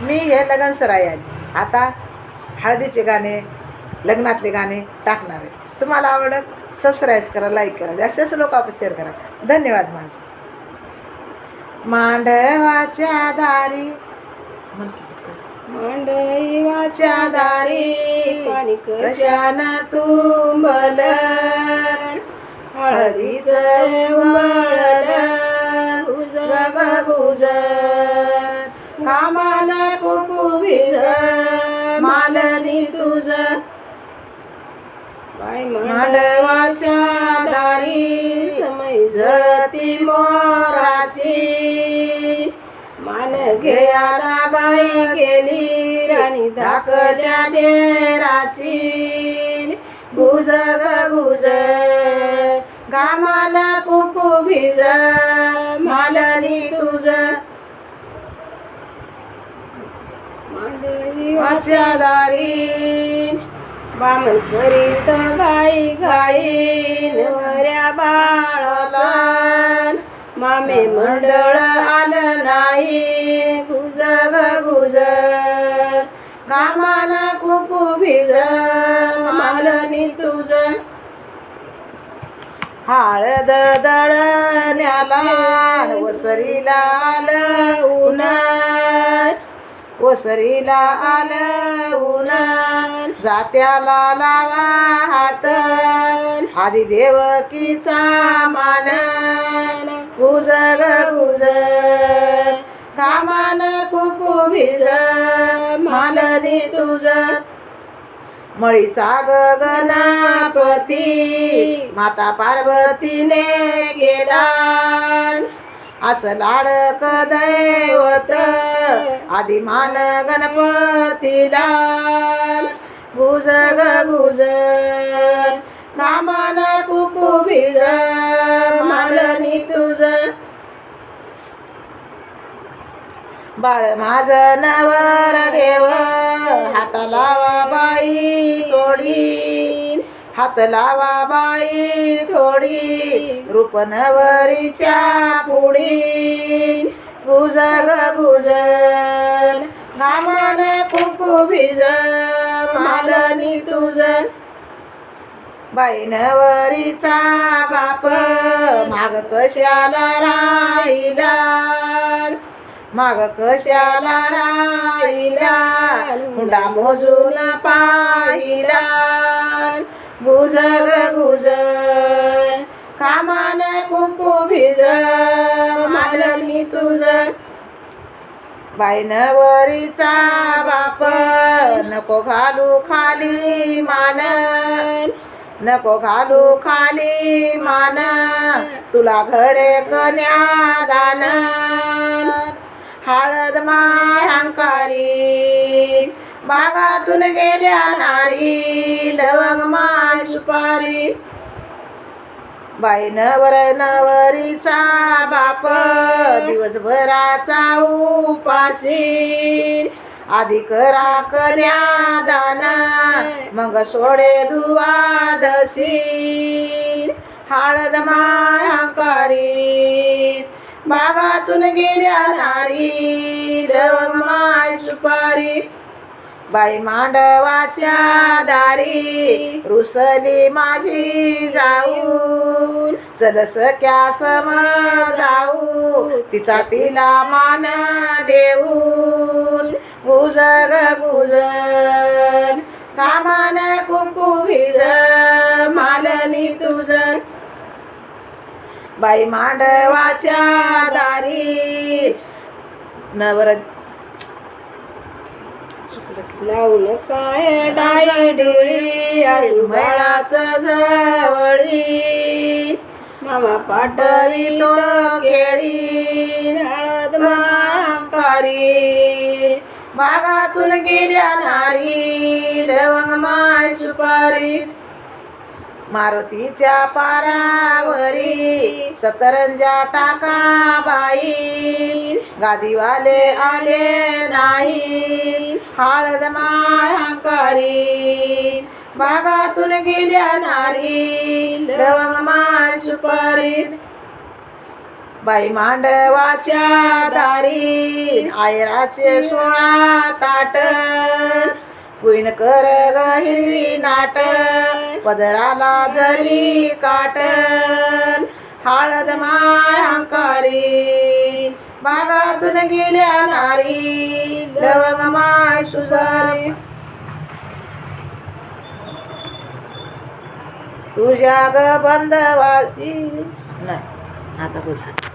मी हे लगन सराई आली. आता हळदीचे गाणे, लग्नातले गाणे टाकणार आहे. तुम्हाला आवडत सबस्क्राईब करा, लाईक करा, जास्तीत जास्त लोक आपण शेअर करा. धन्यवाद. मांडवाच्या दारी, मांडवाच्या दारी पाणी कशान तुंबल, हळदीचं वळल गुजर, कामान कुंकू भिज मालनी तुझ. मांडवाच्या दारी समय जळती मोराची, मान घेयाला गाय गेली राणी धाकट्या देराची. गुज ग गुज, घामाला कुंकू भिज मालनी तुझ. मांडवाच्या दारी बामण करीत गाई गाई नवऱ्या बाळाला, मामे मंडळ आलं नाही. गुज ग गुज, घामाला कुंकू भिज मालनी तुझ. हळद दळण्याला वसरीला आलं ऊन, वसरीला आलं ऊन, जात्याला लावा हात आधी देवकीचा मान. गुज ग गुज, घामान कुंकू भिज मालनी तुझ. मळीचा गगनपती माता पार्वतीने केला, असं लाडक दैवत आदिमान गणपतीला. गुज ग गुज, घामान कुंकू भिज मालनी तुझ. बाळ माझं नवर देव, हात लावा बाई थोडी, हात लावा बाई थोडी, रूप नवरीच्या पुढी. गुज ग गुज, घामान कुंकू भिज मालनी तुझ. बाई नवरीचा बाप माग कशाला राहिला, माग कशाला राहिला, हुंडा मोजून पाहिला. गुज ग गुज, कामान कुंकू भिज मालनी तुझ. बाई नवरीचा बाप नको घालू खाली मान, नको घालू खाली मान, तुला घडे कन्यादान. हळद माय हंकारी बागातून गेल्या नारी, लवंग माय सुपारी. बाई नवरीचा बाप दिवसभराचा उपाशी, आधी करा कन्यादान मग सोडे दुवादशी. हळद माय हंकारी बागातून गेल्या नारी, लवंग माय सुपारी. बाई मांडवाच्या दारी रुसली माझी जाऊ, चल सख्या सम जाऊ, तिचा तिला मान देऊन. गुज ग गुज, कामान कुंकू भिज मालनी तुझ. बाई मांडवाच्या दारी नवर लावून काय डाई डोळी, मैळाचं जवळी, मामा पाठवितो केळी. हळद हंकारी बागातून गेल्या नारी, लवंग माय सुपारी. मारुतीच्या पारावरी सतरंजा टाका बाई, गादीवाले आले नाही. हळद माय हंकारी बागातून गेल्या नारी, लवंग माय सुपारी. बाई मांडवाच्या दारी आयराचे 16 ताट पुईन कर ग हिरवी नाट पदराला जरी काटन हळद माय हंकारी बागातून गेल्या नारी लवंग माय सुजब तुझ्या ग बंदवा नाही आता बोल